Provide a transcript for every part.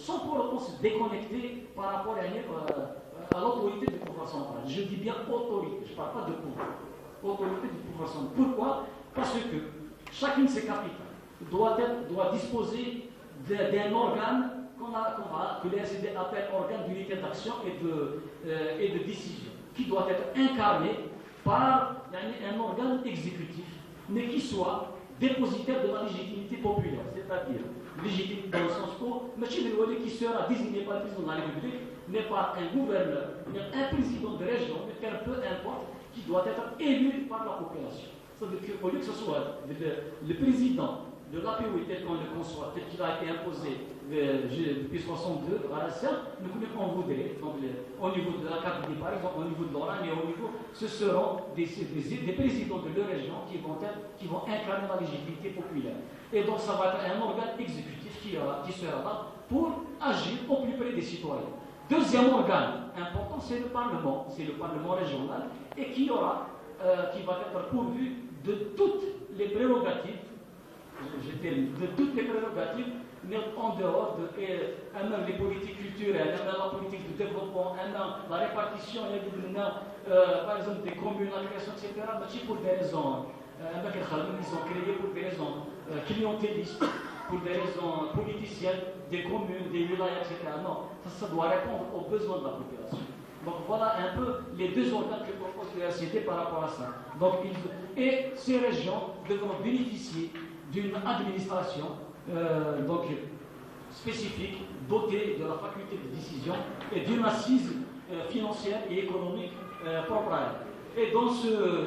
sans pour autant se déconnecter par rapport à l'autorité du pouvoir central. Je dis bien autorité, je ne parle pas de pouvoir. Autorité du pouvoir central. Pourquoi? Parce que chacune de ces capitales doit disposer d'un organe que les RCD appellent organe d'unité d'action et de décision, qui doit être incarné par un organe exécutif, mais qui soit dépositaire de la légitimité populaire, c'est-à-dire légitime dans le sens où M. Belwali, qui sera désigné par le président de la République, n'est pas un gouverneur, mais un président de région, mais peu importe, qui doit être élu par la population. C'est-à-dire qu'au lieu que ce soit le président de l'APO tel qu'on le conçoit, tel qu'il a été imposé depuis 1962 à la serre, nous voudrait, au niveau de la Capitale, par exemple, au niveau de l'Oran, et au niveau, ce seront des présidents de leur région qui vont incarner la légitimité populaire. Et donc, ça va être un organe exécutif qui sera là pour agir au plus près des citoyens. Deuxième organe important, c'est le Parlement régional, et qui va être pourvu de toutes les prérogatives, mais en dehors même les politiques culturelles, même la politique de développement, même la répartition, par exemple des communes, la création, etc., mais pour des raisons, ils sont créés pour des raisons clientélistes, pour des raisons politiciennes, des communes, des wilayas, etc. Non, ça doit répondre aux besoins de la population. Donc voilà un peu les deux organes que propose l'université par rapport à ça. Et ces régions devront bénéficier d'une administration spécifique, dotée de la faculté de décision et d'une assise financière et économique propre à elle. Et donc,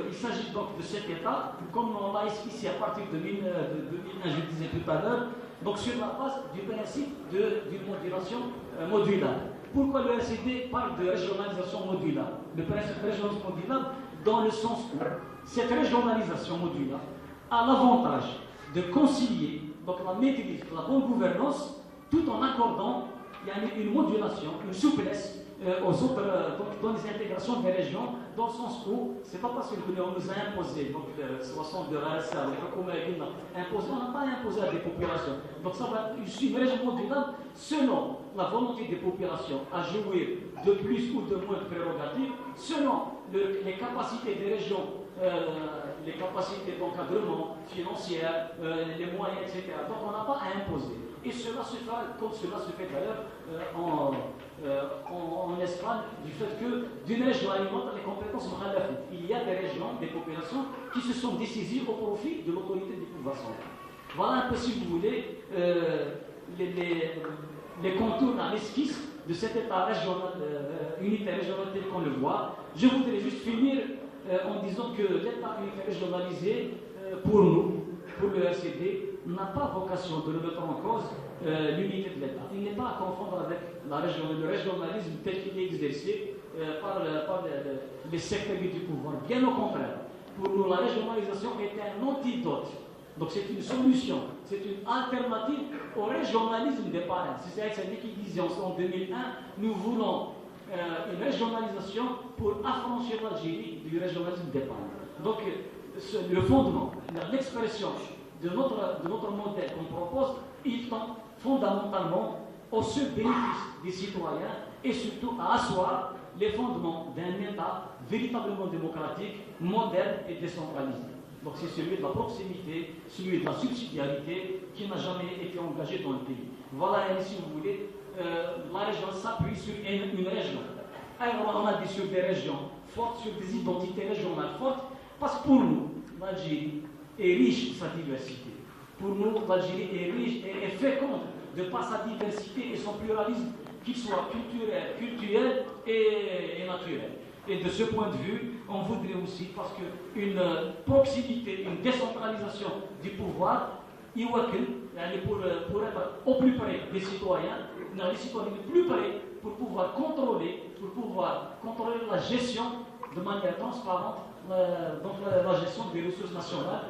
il s'agit donc de cet État, comme on l'a esquissé à partir de 2001, je disais tout à l'heure, donc sur la base du principe d'une modulation modulable. Pourquoi le RCD parle de régionalisation modulable? Le principe de régionalisation modulable dans le sens où cette régionalisation modulable a l'avantage de concilier donc la maîtrise, la bonne gouvernance, tout en accordant une modulation, une souplesse aux autres, dans les intégrations des régions, dans le sens où c'est pas parce que nous nous a imposé, donc 62 RSA, on n'a pas imposé à des populations. Donc ça va être une région modulable selon la volonté des populations à jouer de plus ou de moins de prérogatives, selon les capacités des régions, les capacités d'encadrement financières, les moyens, etc. Donc on n'a pas à imposer. Et cela se fait, comme cela se fait d'ailleurs en Espagne, du fait que d'une région alimente les compétences mukhalafat. Il y a des régions, des populations qui se sont dessaisies au profit de l'autorité du pouvoir central. Voilà un peu, si vous voulez, les contours, l'esquisse de cet État régional, unité régionale tel qu'on le voit. Je voudrais juste finir en disant que l'État unité régionalisé, pour nous, pour le RCD, n'a pas vocation de remettre en cause l'unité de l'État. Il n'est pas à confondre avec le régionalisme tel qu'il est exercé par les secteurs du pouvoir. Bien au contraire, pour nous, la régionalisation est un antidote. Donc c'est une solution, c'est une alternative au régionalisme des parents. C'est ça qui disait en 2001, nous voulons une régionalisation pour affranchir l'Algérie du régionalisme des parents. Donc le fondement, l'expression de notre modèle qu'on propose, il tend fondamentalement au seul bénéfice des citoyens et surtout à asseoir les fondements d'un État véritablement démocratique, moderne et décentralisé. Donc c'est celui de la proximité, celui de la subsidiarité qui n'a jamais été engagé dans le pays. Voilà, si vous voulez, la région s'appuie sur une région. Alors on a dit sur des régions fortes, sur des identités régionales fortes, parce que pour nous, l'Algérie est riche de sa diversité. Pour nous, l'Algérie est riche et féconde de par sa diversité et son pluralisme, qu'il soit culturel et naturel. Et de ce point de vue, on voudrait aussi, parce qu'une proximité, une décentralisation du pouvoir, pour être au plus près des citoyens, les citoyens plus près pour pouvoir contrôler la gestion de manière transparente, donc la gestion des ressources nationales.